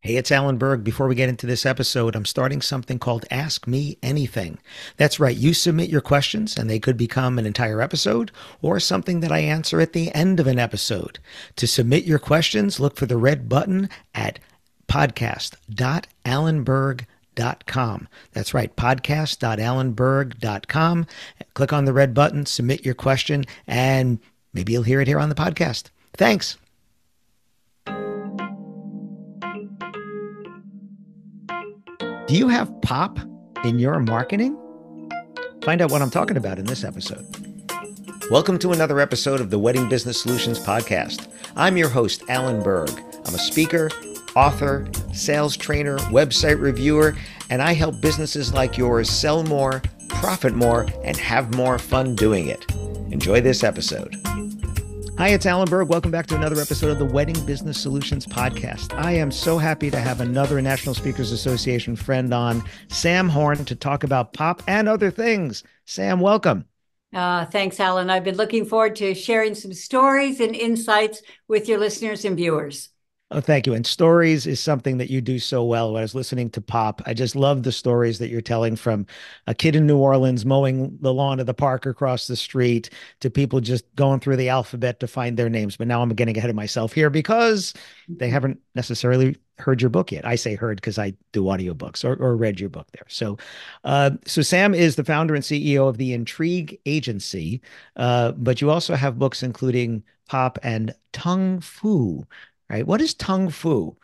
Hey, it's Alan Berg. Before we get into this episode, I'm starting something called Ask Me Anything. That's right. You submit your questions and they could become an entire episode or something that I answer at the end of an episode. To submit your questions, look for the red button at podcast.alanberg.com. That's right, podcast.alanberg.com. Click on the red button, submit your question, and maybe you'll hear it here on the podcast. Thanks. Do you have pop in your marketing? Find out what I'm talking about in this episode. Welcome to another episode of the Wedding Business Solutions Podcast. I'm your host, Alan Berg. I'm a speaker, author, sales trainer, website reviewer, and I help businesses like yours sell more, profit more, and have more fun doing it. Enjoy this episode. Hi, it's Alan Berg. Welcome back to another episode of the Wedding Business Solutions Podcast. I am so happy to have another National Speakers Association friend on, Sam Horn, to talk about pop and other things. Sam, welcome. Thanks, Alan. I've been looking forward to sharing some stories and insights with your listeners and viewers. Oh, thank you. And stories is something that you do so well. When I was listening to Pop, I just love the stories that you're telling, from a kid in New Orleans mowing the lawn of the park across the street to people just going through the alphabet to find their names. But now I'm getting ahead of myself here because they haven't necessarily heard your book yet. I say heard because I do audiobooks or read your book there. So Sam is the founder and CEO of the Intrigue Agency, but you also have books including Pop and Tung Fu. Right? What is Tung Fu?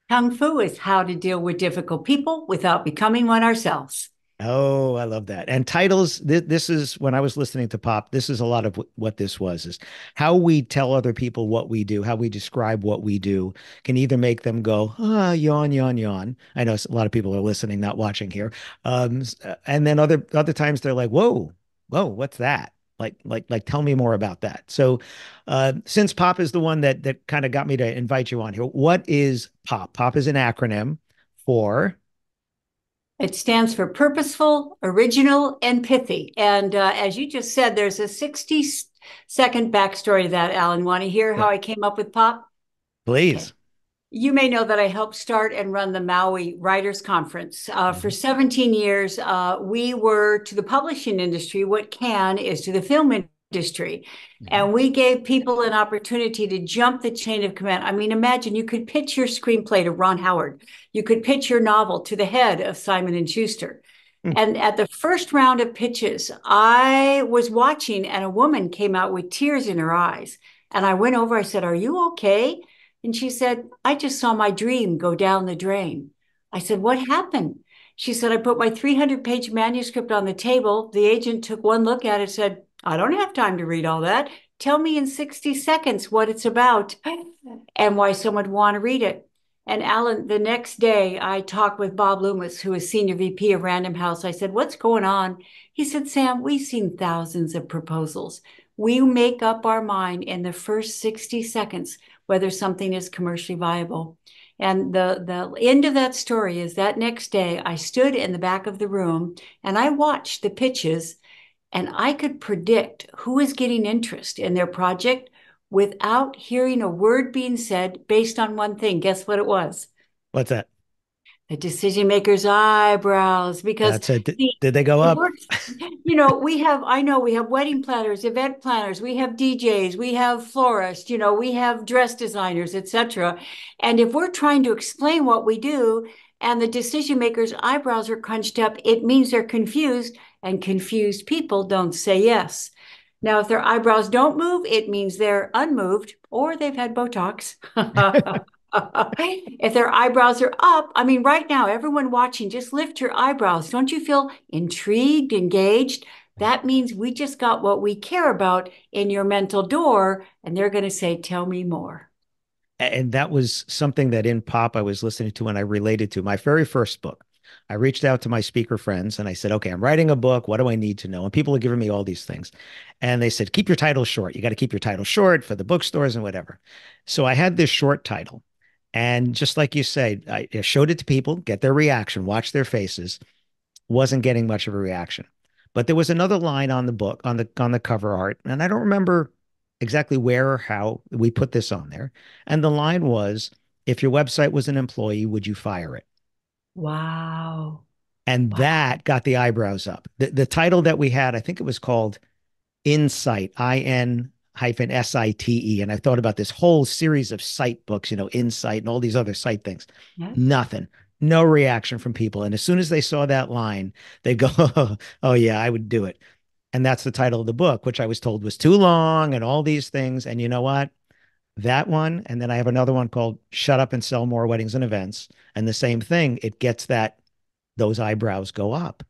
Kung Fu is how to deal with difficult people without becoming one ourselves. Oh, I love that. And titles, this is when I was listening to Pop, this is a lot of what this was, is how we tell other people what we do, how we describe what we do can either make them go, yawn, yawn, yawn. I know a lot of people are listening, not watching here. And then other times they're like, whoa, what's that? Like, tell me more about that. So, since Pop is the one that kind of got me to invite you on here, what is Pop? Pop is an acronym for. It stands for Purposeful, Original, and Pithy. And as you just said, there's a 60-second backstory to that, Alan. Want to hear how Yeah, I came up with POP? Okay. please. You may know that I helped start and run the Maui Writers Conference. For Mhm. 17 years, we were to the publishing industry what Can is to the film industry. Mhm. And we gave people an opportunity to jump the chain of command. I mean, imagine you could pitch your screenplay to Ron Howard. You could pitch your novel to the head of Simon and Schuster. And at the first round of pitches, I was watching and a woman came out with tears in her eyes. And I went over, I said, "Are you okay?" And she said, "I just saw my dream go down the drain." I said, "What happened?" She said, "I put my 300-page manuscript on the table. The agent took one look at it, said, 'I don't have time to read all that. Tell me in 60 seconds what it's about and why someone would want to read it." And Alan, the next day, I talked with Bob Loomis, who is Senior VP of Random House. I said, "What's going on?" He said, "Sam, we've seen thousands of proposals. We make up our mind in the first 60 seconds whether something is commercially viable." And the end of that story is that next day, I stood in the back of the room and I watched the pitches, and I could predict who is getting interest in their project without hearing a word being said based on one thing. Guess what it was? What's that? The decision maker's eyebrows. Because That's it. the Did they go it up? works. I know we have wedding planners, event planners, we have DJs, we have florists, we have dress designers, etc. And if we're trying to explain what we do and the decision maker's eyebrows are crunched up, it means they're confused, and confused people don't say yes. Now, if their eyebrows don't move, it means they're unmoved or they've had Botox. If their eyebrows are up, I mean, right now, everyone watching, just lift your eyebrows. Don't you feel intrigued, engaged? That means we just got what we care about in your mental door, and they're going to say, "Tell me more." And that was something that in Pop I was listening to and I related to my very first book. I reached out to my speaker friends and I said, okay, I'm writing a book. What do I need to know? And people are giving me all these things. And they said, keep your title short. You got to keep your title short for the bookstores and whatever. So I had this short title. And just like you said, I showed it to people, get their reaction, watch their faces. Wasn't getting much of a reaction. But there was another line on the book, on the cover art, and I don't remember exactly where or how we put this on there. And the line was, if your website was an employee, would you fire it? Wow. And Wow. that got the eyebrows up. The title that we had, I think it was called Insight, IN-SITE. And I thought about this whole series of site books, Insight and all these other site things. Yeah. Nothing, no reaction from people. And as soon as they saw that line, they'd go, oh, yeah, I would do it. And that's the title of the book, which I was told was too long and all these things. And you know what? That one. And then I have another one called Shut Up and Sell More Weddings and Events. And the same thing, it gets those eyebrows go up.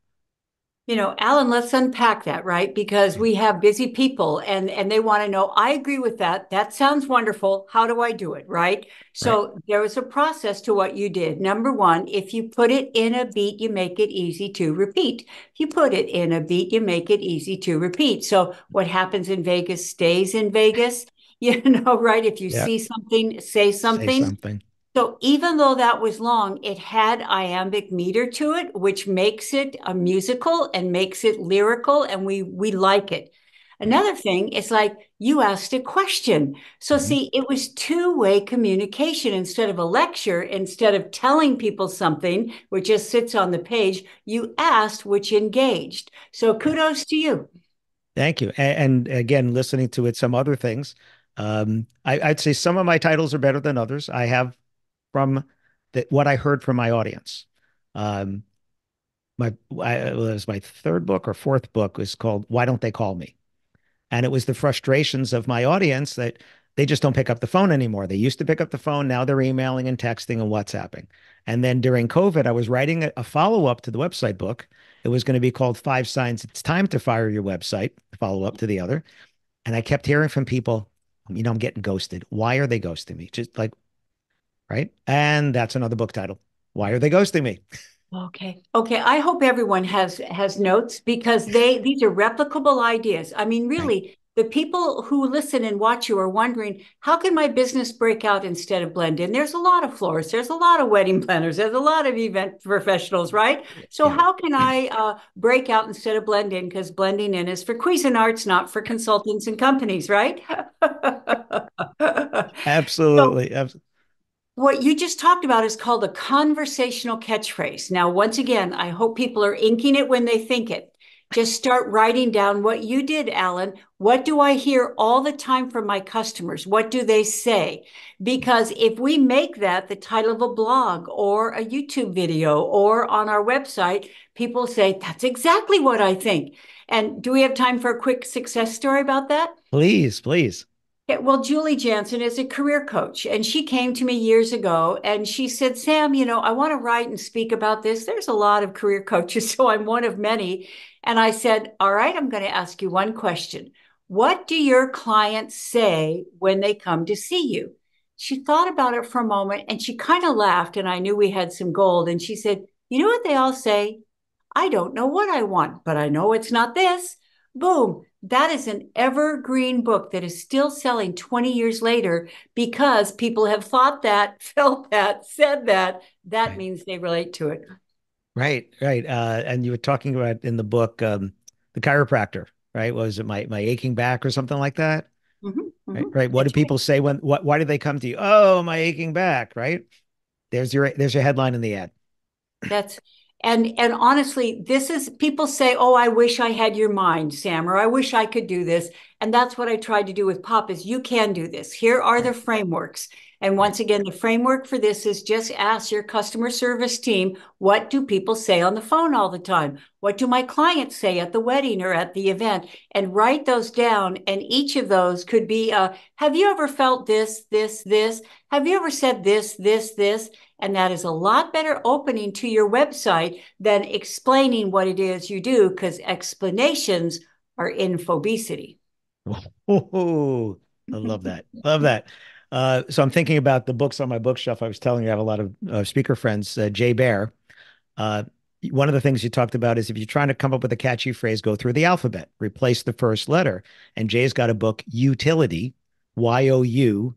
Alan, let's unpack that, right? Because Yeah. we have busy people and they want to know, I agree with that. That sounds wonderful. How do I do it, right? Right. So there was a process to what you did. Number one, if you put it in a beat, you make it easy to repeat. If you put it in a beat, you make it easy to repeat. So what happens in Vegas stays in Vegas, right? If you Yeah. see something, say Say something. something. So even though that was long, it had iambic meter to it, which makes it a musical and makes it lyrical, and we like it. Right. Another thing is like you asked a question. So Mhm. see, it was two-way communication instead of a lecture, instead of telling people something which just sits on the page, you asked, which engaged. So Yeah. kudos to you. Thank you. And again, listening to it, some other things. I'd say some of my titles are better than others. I have from what I heard from my audience. Um, it was my third book or fourth book was called Why Don't They Call Me? And it was the frustrations of my audience that they just don't pick up the phone anymore. They used to pick up the phone. Now they're emailing and texting and WhatsApping. And then during COVID, I was writing a follow up to the website book. It was going to be called Five Signs It's Time to Fire Your Website, follow up to the other. And I kept hearing from people, I'm getting ghosted. Why are they ghosting me? Just like, right. And that's another book title. Why are they ghosting me? Okay. Okay. I hope everyone has notes because these are replicable ideas. I mean, Right. really, the people who listen and watch you are wondering, how can my business break out instead of blend in? There's a lot of florists, there's a lot of wedding planners, there's a lot of event professionals, right? So Yeah. how can I break out instead of blend in? Because blending in is for Cuisinarts, not for consultants and companies, right? So Absolutely. what you just talked about is called a conversational catchphrase. Now, once again, I hope people are inking it when they think it. Just start writing down what you did, Alan. What do I hear all the time from my customers? What do they say? Because if we make that the title of a blog or a YouTube video or on our website, people say, that's exactly what I think. And do we have time for a quick success story about that? Please, please. Yeah, well, Julie Jansen is a career coach, and she came to me years ago and she said, Sam, I want to write and speak about this. There's a lot of career coaches, so I'm one of many. And I said, all right, I'm going to ask you one question. What do your clients say when they come to see you? She thought about it for a moment and she kind of laughed, and I knew we had some gold. And she said, you know what they all say? I don't know what I want, but I know it's not this. Boom. That is an evergreen book that is still selling 20 years later because people have thought that, felt that, said that. That Right. means they relate to it. Right, right. And you were talking about in the book, the chiropractor, right? Was it my aching back or something like that? Right, right. What do That's right. people say why do they come to you? Oh, my aching back, right? There's your headline in the ad. That's and honestly, this is people say, "Oh, I wish I had your mind, Sam," or "I wish I could do this." And that's what I tried to do with Pop is you can do this. Here are the Right, frameworks. And right, once again, the framework for this is just ask your customer service team, what do people say on the phone all the time? What do my clients say at the wedding or at the event? And write those down. And each of those could be, have you ever felt this, this, this? Have you ever said this, this, this? And that is a lot better opening to your website than explaining what it is you do, because explanations are infobesity. Oh, I love that. Love that. So I'm thinking about the books on my bookshelf. I was telling you, I have a lot of speaker friends. Jay Bear. Uh, One of the things you talked about is if you're trying to come up with a catchy phrase, go through the alphabet, replace the first letter. And Jay's got a book, Utility, YOU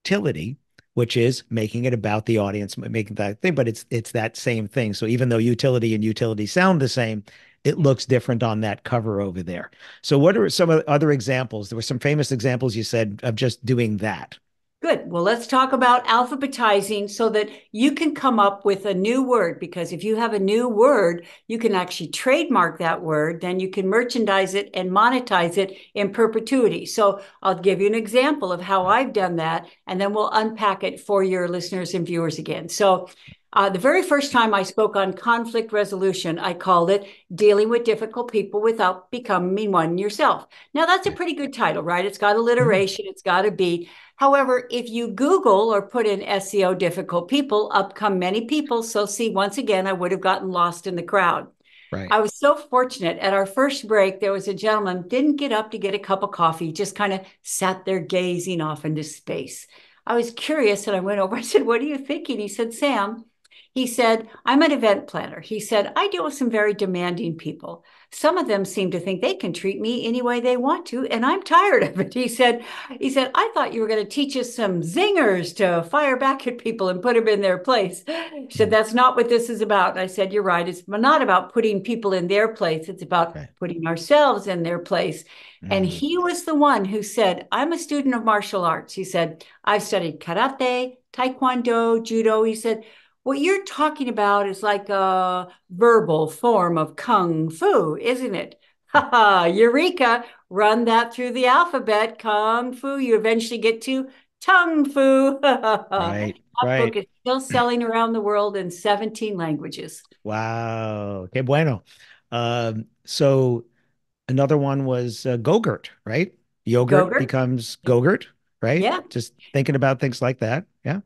utility, which is making it about the audience, making that thing, but it's that same thing. So even though utility and utility sound the same, it looks different on that cover over there. So what are some other examples? There were some famous examples you said of just doing that. Good. Well, let's talk about alphabetizing so that you can come up with a new word. Because if you have a new word, you can actually trademark that word, then you can merchandise it and monetize it in perpetuity. So I'll give you an example of how I've done that, and then we'll unpack it for your listeners and viewers again. So the very first time I spoke on conflict resolution, I called it Dealing with Difficult People Without Becoming One Yourself. Now, that's a pretty good title, right? It's got Mhm. alliteration, it's got a beat. However, if you Google or put in SEO difficult people, up come many people. So see, once again, I would have gotten lost in the crowd. Right. I was so fortunate. At our first break, there was a gentleman, didn't get up to get a cup of coffee, just kind of sat there gazing off into space. I was curious and I went over, I said, "What are you thinking?" He said, "Sam," he said, "I'm an event planner." He said, "I deal with some very demanding people. Some of them seem to think they can treat me any way they want to, and I'm tired of it." He said, "I thought you were going to teach us some zingers to fire back at people and put them in their place." He said, Mm. "That's not what this is about." And I said, "You're right. It's not about putting people in their place. It's about Right. putting ourselves in their place." And Mm. he was the one who said, "I'm a student of martial arts." He said, "I've studied karate, taekwondo, judo." He said, "What you're talking about is like a verbal form of kung fu, isn't it?" Ha ha, eureka, run that through the alphabet, kung fu. You eventually get to tongue fu. That Right. book Right. is still selling around the world in 17 languages. Wow. Que bueno. So another one was Go-Gurt, right? Yogurt Gogurt? becomes Go-Gurt, right? Yeah. Just thinking about things like that. Yeah.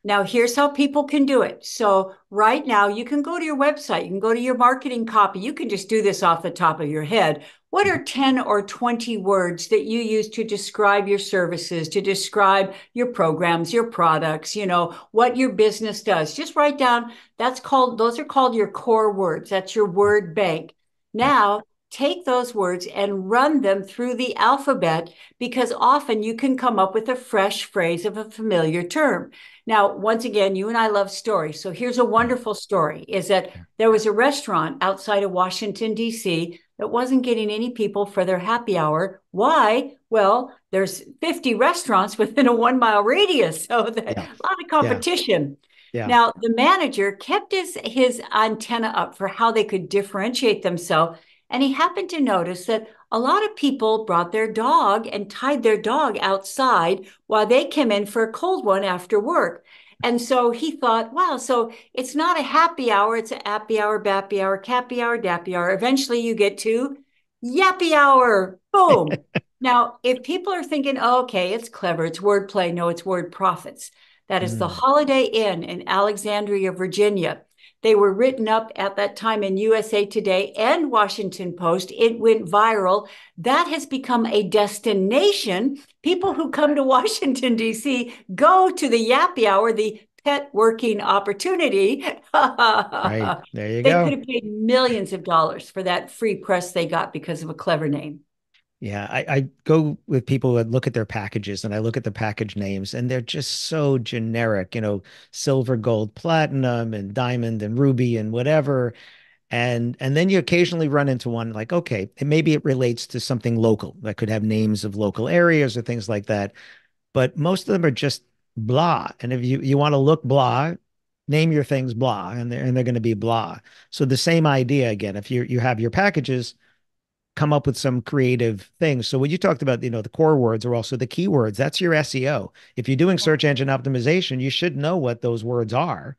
Now, here's how people can do it. So, right now, you can go to your website, you can go to your marketing copy. You can just do this off the top of your head. What Mhm. are 10 or 20 words that you use to describe your services, to describe your programs, your products, what your business does? Just write down, those are called your core words. That's your word bank. Yeah. Now, take those words and run them through the alphabet because often you can come up with a fresh phrase of a familiar term. Now, once again, you and I love stories. So here's a Yeah. wonderful story is that Yeah. there was a restaurant outside of Washington, D.C. that wasn't getting any people for their happy hour. Why? Well, there's 50 restaurants within a 1 mile radius. So a Yeah. lot of Yeah. competition. Yeah. Now, the manager kept his antenna up for how they could differentiate themselves. And he happened to notice that a lot of people brought their dog and tied their dog outside while they came in for a cold one after work. And so he thought, wow, so it's not a happy hour, it's a happy hour, bappy hour, cappy hour, dappy hour. Eventually you get to yappy hour. Boom. Now, if people are thinking, oh, okay, it's clever, it's wordplay, no, it's word profits. That is the Mm. Holiday Inn in Alexandria, Virginia. They were written up at that time in USA Today and Washington Post. It went viral. That has become a destination. People who come to Washington, D.C., go to the Yappy Hour, the pet working opportunity. Right. There you They could go. have paid millions of dollars for that free press they got because of a clever name. Yeah, I go with people that look at their packages and I look at the package names and they're just so generic, silver, gold, platinum, and diamond and ruby and whatever. And then you occasionally run into one like, okay, maybe it relates to something local that could have names of local areas or things like that. But most of them are just blah. And if you want to look blah, name your things blah, and they're going to be blah. So the same idea again, if you have your packages, come up with some creative things. So when you talked about, the core words are also the keywords. That's your SEO. If you're doing search engine optimization, you should know what those words are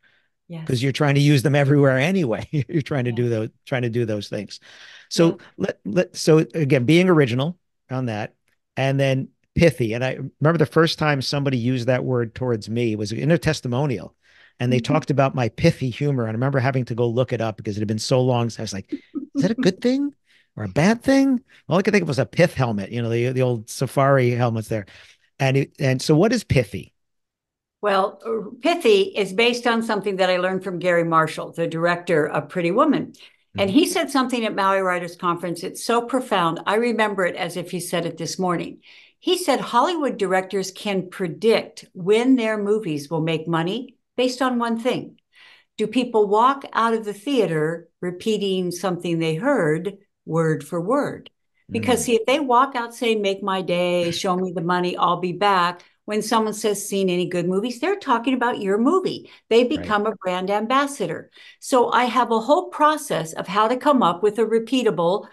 because Yes. you're trying to use them everywhere anyway. You're trying to Yeah. do those things. Yeah. So so again, being original on that, and then pithy. And I remember the first time somebody used that word towards me was in a testimonial, and they talked about my pithy humor. And I remember having to go look it up because it had been so long. So I was like, is that a good thing or a bad thing? All I could think of was a pith helmet, the old safari helmets there. And so what is pithy? Well, Pithy is based on something that I learned from Gary Marshall, the director of Pretty Woman. And Mhm. he said something at Maui Writers Conference. It's so profound. I remember it as if he said it this morning. He said Hollywood directors can predict when their movies will make money based on one thing. Do people walk out of the theater repeating something they heard word for word? Because, Mm. see, if they walk out saying, "Make my day, show me the money, I'll be back," when someone says, seen any good movies, they're talking about your movie. They Right. become a brand ambassador. So I have a whole process of how to come up with a tweetable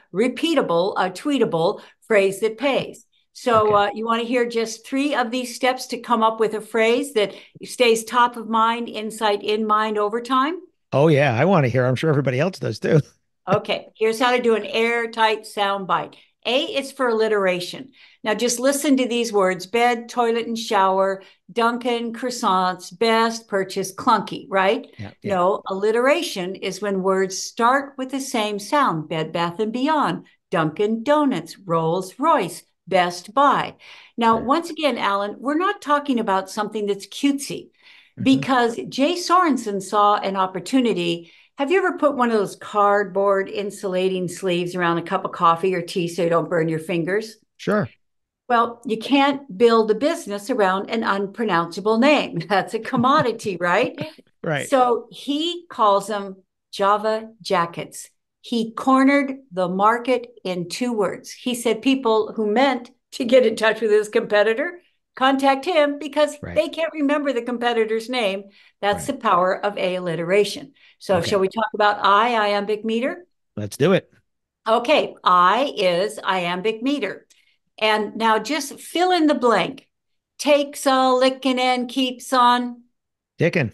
phrase that pays. So Okay. you want to hear just 3 of these steps to come up with a phrase that stays top of mind, insight in mind over time? Oh yeah, I want to hear. I'm sure everybody else does too. Okay, here's how to do an airtight sound bite. A is for alliteration. Now just listen to these words: bed, toilet, and shower, Dunkin', croissants, best, purchase, clunky, right? Yeah, yeah. No, alliteration is when words start with the same sound: Bed, Bath, and Beyond, Dunkin' Donuts, Rolls Royce, Best Buy. Now, Sure. once again, Alan, we're not talking about something that's cutesy Hmm. because Jay Sorensen saw an opportunity. Have you ever put one of those cardboard insulating sleeves around a cup of coffee or tea so you don't burn your fingers? Sure. Well, you can't build a business around an unpronounceable name. That's a commodity, right? Right. So he calls them Java jackets. He cornered the market in 2 words. He said people who meant to get in touch with his competitor contact him because Right. they can't remember the competitor's name. That's the Right. power of alliteration. So, shall Okay. we talk about iambic meter? Let's do it. Okay, I is iambic meter. And now just fill in the blank. Takes a licking and keeps on. Dickin'.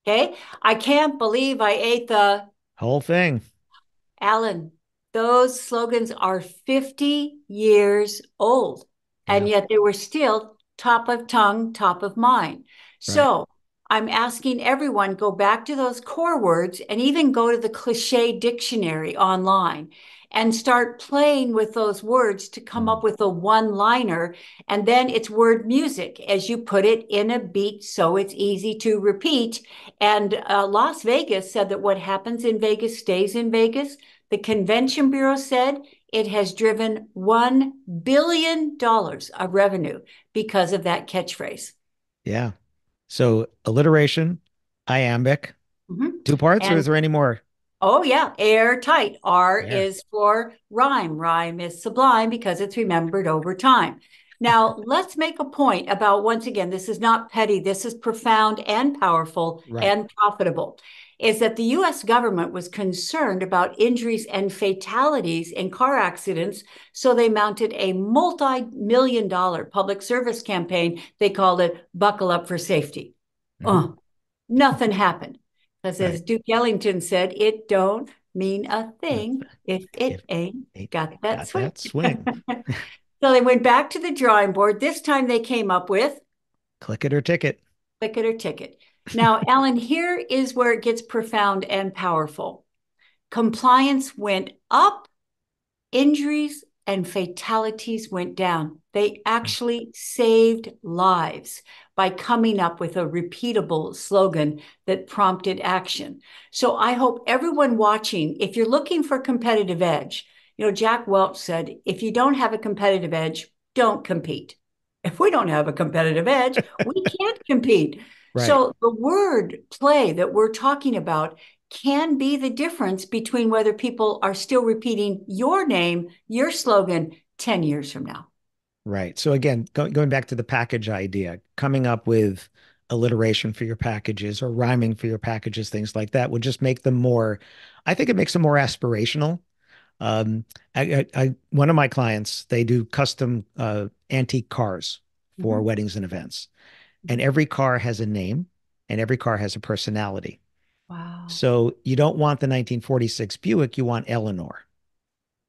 Okay, I can't believe I ate the Whole thing. Alan. Those slogans are 50 years old, and Yeah. yet they were still top of tongue, top of mind. Right. So I'm asking everyone, go back to those core words and even go to the cliche dictionary online and start playing with those words to come Mm. up with a one-liner. And then it's word music as you put it in a beat so it's easy to repeat. And Las Vegas said that what happens in Vegas stays in Vegas. The Convention Bureau said it has driven $1 billion of revenue because of that catchphrase. Yeah. So alliteration, iambic, Mhm. 2 parts, or is And there any more oh, yeah, airtight. R there? is for rhyme. Rhyme is sublime because it's remembered over time. Now, let's make a point about, once again, this is not petty, this is profound and powerful Right. and profitable. Is that the US government was concerned about injuries and fatalities in car accidents, so they mounted a multi-million-dollar public service campaign. They called it Buckle Up for Safety. Hmm. Oh, nothing happened. Because Right. as Duke Ellington said, it don't mean a thing Nothing. if it If ain't it got that got swing. that swing, So they went back to the drawing board. This time they came up with click it or ticket. click it or ticket. Now, Alan, here is where it gets profound and powerful. Compliance went up, injuries and fatalities went down. They actually saved lives by coming up with a repeatable slogan that prompted action. So I hope everyone watching, if you're looking for competitive edge, Jack Welch said, if you don't have a competitive edge, don't compete. If we don't have a competitive edge, we can't compete. Right. So the word play that we're talking about can be the difference between whether people are still repeating your name, your slogan 10 years from now. Right. So again, going back to the package idea, coming up with alliteration for your packages or rhyming for your packages, things like that would just make them more, I think it makes them more aspirational. Um, one of my clients, they do custom antique cars for Mm-hmm. weddings and events, and Mm-hmm. every car has a name and every car has a personality. Wow. So you don't want the 1946 Buick, you want Eleanor,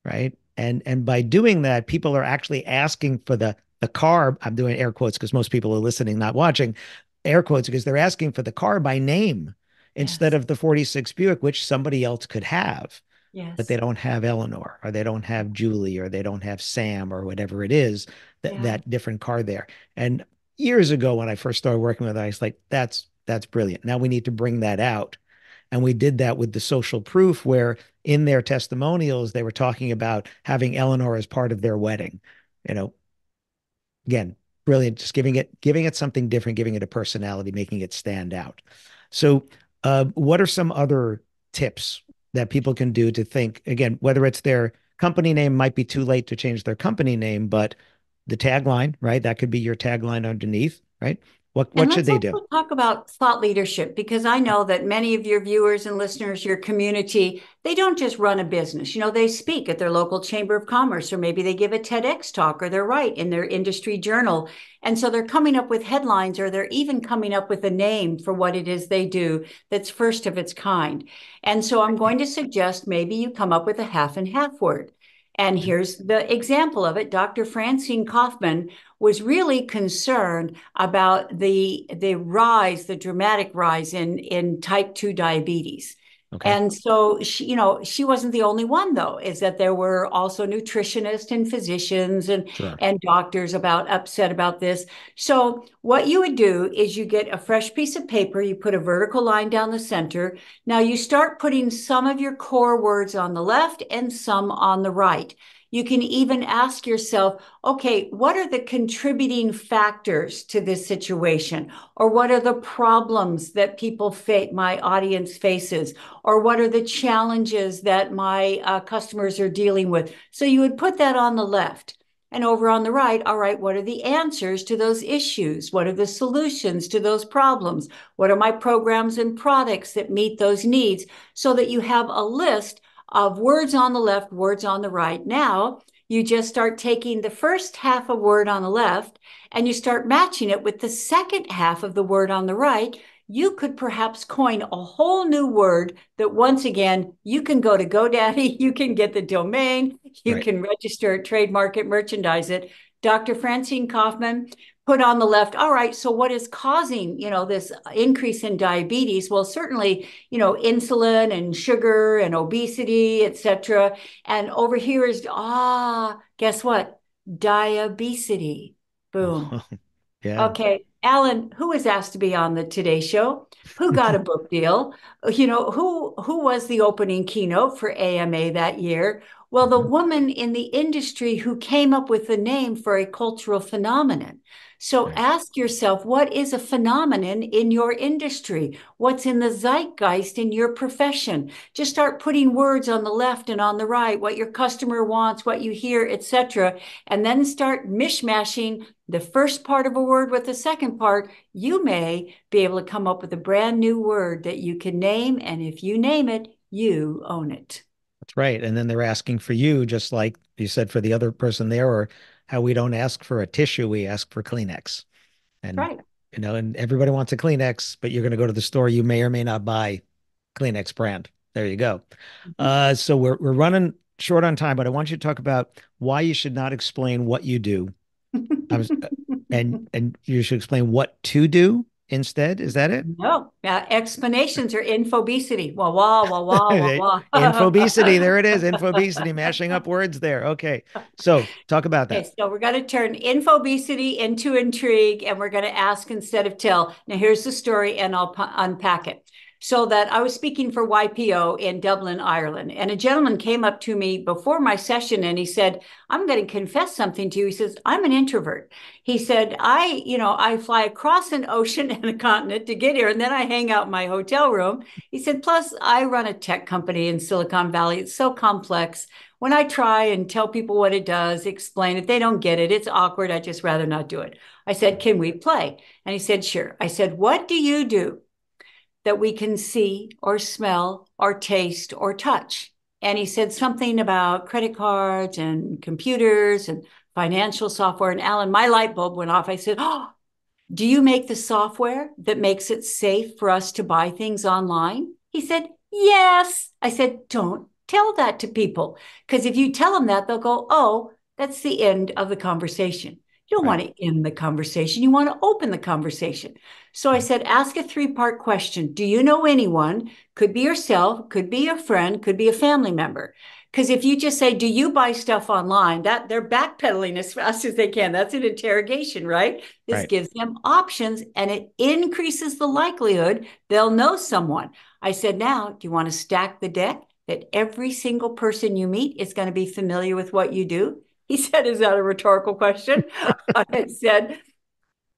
right? And by doing that, people are actually asking for the car. I'm doing air quotes because most people are listening, not watching. Air quotes because they're asking for the car by name instead Yes. of the 46 Buick, which somebody else could have, but they Yes. don't have Eleanor or they don't have Julie or they don't have Sam or whatever it is, Yeah. that different car there. And years ago when I first started working with it, I was like, that's brilliant. Now we need to bring that out. And we did that with the social proof, where in their testimonials, they were talking about having Eleanor as part of their wedding. You know, again, brilliant, just giving it something different, giving it a personality, making it stand out. So, what are some other tips that people can do to think, again, whether it's their company name, might be too late to change their company name, but the tagline, right? That could be your tagline underneath. right? And What should let's they do? also talk about thought leadership, because I know that many of your viewers and listeners, your community, they don't just run a business. They speak at their local chamber of commerce, or maybe they give a TEDx talk, or they're right in their industry journal. And so they're coming up with headlines, or they're even coming up with a name for what it is they do that's first of its kind. And so I'm going to suggest maybe you come up with a half and half word. And here's the example of it. Dr. Francine Kaufman was really concerned about the dramatic rise in type 2 diabetes. Okay. And so she wasn't the only one, though, is that there were also nutritionists and physicians Sure. and doctors upset about this. So what you would do is you get a fresh piece of paper, you put a vertical line down the center. Now you start putting some of your core words on the left and some on the right. You can even ask yourself, okay, what are the contributing factors to this situation? Or what are the problems that my audience faces? Or what are the challenges that my customers are dealing with? So you would put that on the left. And over on the right, all right, what are the answers to those issues? What are the solutions to those problems? What are my programs and products that meet those needs? So that you have a list of words on the left, words on the right. Now, you just start taking the first half of word on the left and you start matching it with the second half of the word on the right. You could perhaps coin a whole new word that, once again, you can go to GoDaddy, you can get the domain, you Right. can register it, trademark it, merchandise it. Dr. Francine Kaufman put on the left, all right, so what is causing, this increase in diabetes? Well, certainly, insulin and sugar and obesity, etc. And over here is, guess what? Diabesity. Boom. Yeah. Okay, Alan, who was asked to be on the Today Show? Who got a book deal? Who was the opening keynote for AMA that year? Well, the Mhm. woman in the industry who came up with the name for a cultural phenomenon. So Right. ask yourself, what is a phenomenon in your industry? What's in the zeitgeist in your profession? Just start putting words on the left and on the right, what your customer wants, what you hear, etc., and then start mishmashing the first part of a word with the second part. You may be able to come up with a brand new word that you can name. And if you name it, you own it. That's right. And then they're asking for you, just like you said for the other person there, or how we don't ask for a tissue, we ask for Kleenex. And, Right. and everybody wants a Kleenex, but you're going to go to the store, you may or may not buy Kleenex brand. There you go. So we're running short on time, but I want you to talk about why you should not explain what you do. I was, and you should explain what to do instead. Is that it? No, explanations are infobesity. Wah, wah, wah, wah, wah, Infobesity. There it is. wah. Infobesity, mashing up words there. Okay. So talk about Okay, that. so we're going to turn infobesity into intrigue, and we're going to ask instead of tell. Now, here's the story, and I'll unpack it. So that I was speaking for YPO in Dublin, Ireland, and a gentleman came up to me before my session, and he said, "I'm going to confess something to you." He says, "I'm an introvert." He said, I fly across an ocean and a continent to get here, and then I hang out in my hotel room." He said, "Plus, I run a tech company in Silicon Valley. It's so complex. When I try and tell people what it does, explain it, they don't get it. It's awkward. I'd just rather not do it." I said, "Can we play?" And he said, "Sure." I said, "What do you do that we can see or smell or taste or touch?" And he said something about credit cards and computers and financial software. And Alan, my light bulb went off. I said, "Oh, do you make the software that makes it safe for us to buy things online?" He said, "Yes." I said, "Don't tell that to people, because if you tell them that, they'll go, oh, that's the end of the conversation." You don't Right. want to end the conversation. You want to open the conversation. So I Right. said, ask a three-part question. Do you know anyone? Could be yourself, could be a friend, could be a family member. Because if you just say, "Do you buy stuff online?" that they're backpedaling as fast as they can. That's an interrogation, right? This Right. gives them options, and it increases the likelihood they'll know someone. I said, now, do you want to stack the deck that every single person you meet is going to be familiar with what you do? He said, "Is that a rhetorical question?" I said,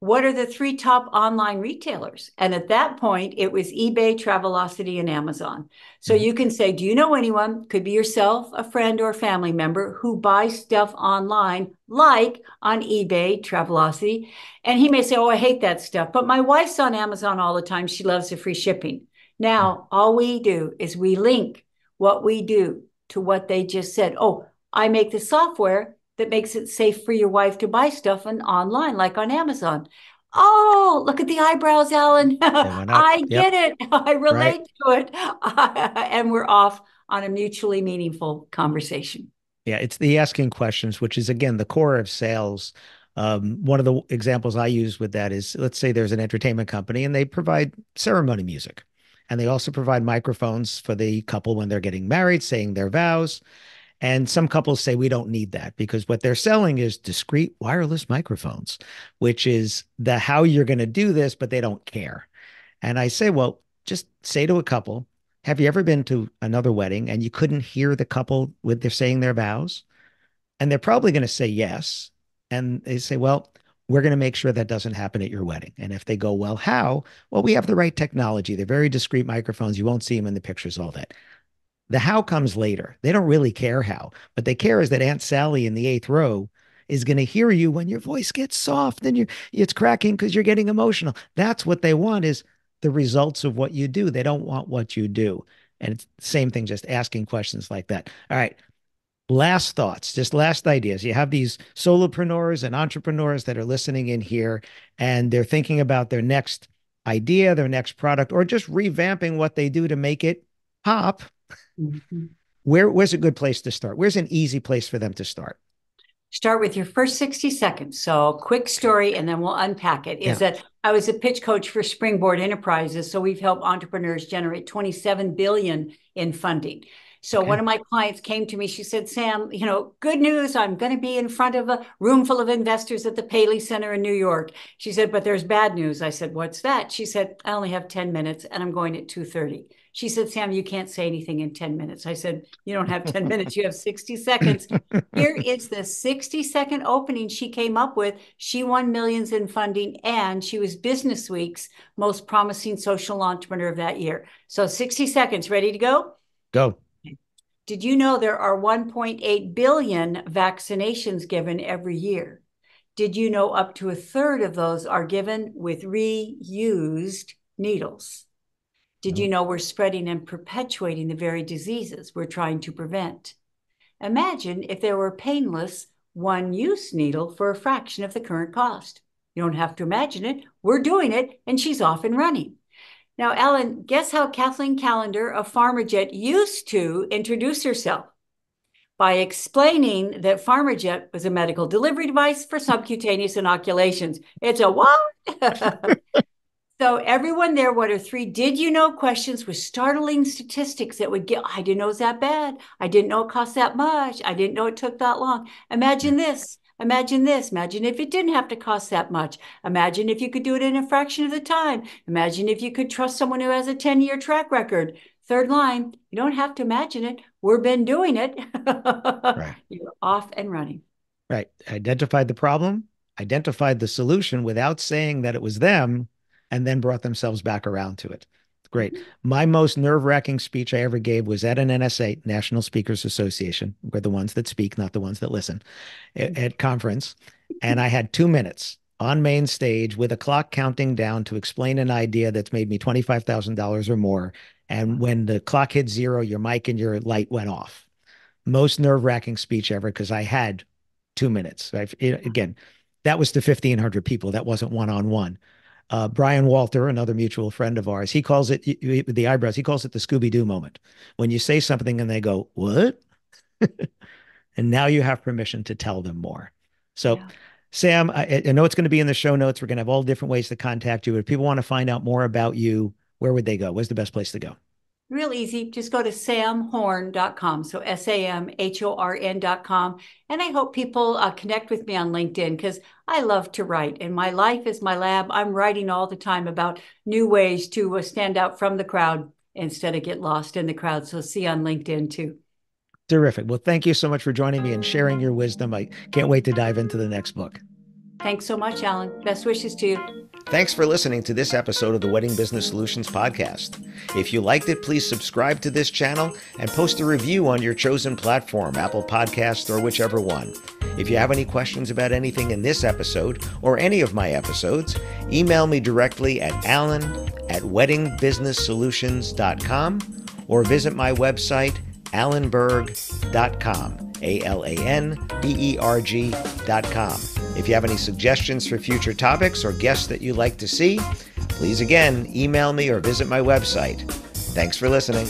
what are the three top online retailers? And at that point, it was eBay, Travelocity, and Amazon. So you can say, do you know anyone, could be yourself, a friend, or a family member, who buys stuff online, like on eBay, Travelocity? And he may say, oh, I hate that stuff, but my wife's on Amazon all the time. She loves the free shipping. Now, all we do is we link what we do to what they just said. Oh, I make the software that makes it safe for your wife to buy stuff online, like on Amazon. Oh, look at the eyebrows, Alan. They went up. I get Yep. it. I Right. relate to it. And we're off on a mutually meaningful conversation. Yeah, it's the asking questions, which is again the core of sales. One of the examples I use with that is, let's say there's an entertainment company and they provide ceremony music, and they also provide microphones for the couple when they're getting married, saying their vows. And some couples say we don't need that because what they're selling is discrete wireless microphones, which is the how you're going to do this, but they don't care. And I say, well, just say to a couple, have you ever been to another wedding and you couldn't hear the couple with their saying their vows? And they're probably going to say yes. And they say, well, we're going to make sure that doesn't happen at your wedding. And if they go, well, how? Well, we have the right technology. They're very discreet microphones. You won't see them in the pictures, all that. The how comes later. They don't really care how. What they care is that Aunt Sally in the eighth row is going to hear you when your voice gets soft and it's cracking because you're getting emotional. That's what they want, is the results of what you do. They don't want what you do. And it's the same thing, just asking questions like that. All right. Last thoughts, just last ideas. You have these solopreneurs and entrepreneurs that are listening in here, and they're thinking about their next idea, their next product, or just revamping what they do to make it pop. Mm-hmm. Where's a good place to start? Where's an easy place for them to start? Start with your first 60 seconds. So, quick story, and then we'll unpack it. Is Yeah. that I was a pitch coach for Springboard Enterprises. So, we've helped entrepreneurs generate 27 billion in funding. So Okay. one of my clients came to me. She said, Sam, good news. I'm going to be in front of a room full of investors at the Paley Center in New York. She said, but there's bad news. I said, what's that? She said, I only have 10 minutes and I'm going at 2:30. She said, Sam, you can't say anything in 10 minutes. I said, you don't have 10 minutes. You have 60 seconds. Here is the 60-second opening she came up with. She won millions in funding, and she was Business Week's most promising social entrepreneur of that year. So 60 seconds. Ready to go? Go. Did you know there are 1.8 billion vaccinations given every year? Did you know up to a third of those are given with reused needles? Did you know we're spreading and perpetuating the very diseases we're trying to prevent? Imagine if there were a painless one-use needle for a fraction of the current cost. You don't have to imagine it. We're doing it, and she's off and running. Now, Ellen, guess how Kathleen Callender of PharmaJet used to introduce herself? By explaining that PharmaJet was a medical delivery device for subcutaneous inoculations. It's a what? So everyone there, what are three did you know questions with startling statistics that would get, I didn't know it was that bad. I didn't know it cost that much. I didn't know it took that long. Imagine this. Imagine this. Imagine if it didn't have to cost that much. Imagine if you could do it in a fraction of the time. Imagine if you could trust someone who has a 10-year track record. Third line, you don't have to imagine it. We've been doing it. Right. You're off and running. Right. Identified the problem, identified the solution without saying that it was them, and then brought themselves back around to it. Great. My most nerve-wracking speech I ever gave was at an NSA, National Speakers Association. We're the ones that speak, not the ones that listen, at conference. And I had 2 minutes on main stage with a clock counting down to explain an idea that's made me $25,000 or more. And when the clock hit zero, your mic and your light went off. Most nerve-wracking speech ever because I had 2 minutes. Again, that was to 1,500 people. That wasn't one-on-one. Brian Walter, another mutual friend of ours, he calls it the eyebrows. He calls it the Scooby-Doo moment. When you say something and they go, what? And now you have permission to tell them more. So, yeah. Sam, I know it's going to be in the show notes. We're going to have all different ways to contact you. If people want to find out more about you, where would they go? Where's the best place to go? Real easy. Just go to samhorn.com. So SAMHORN.com. And I hope people connect with me on LinkedIn because I love to write. And my life is my lab. I'm writing all the time about new ways to stand out from the crowd instead of get lost in the crowd. So see you on LinkedIn too. Terrific. Well, thank you so much for joining me and sharing your wisdom. I can't wait to dive into the next book. Thanks so much, Alan. Best wishes to you. Thanks for listening to this episode of the Wedding Business Solutions podcast. If you liked it, please subscribe to this channel and post a review on your chosen platform, Apple Podcasts or whichever one. If you have any questions about anything in this episode or any of my episodes, email me directly at alan@weddingbusinesssolutions.com or visit my website, alanberg.com, alanberg.com. If you have any suggestions for future topics or guests that you'd like to see, please again email me or visit my website. Thanks for listening.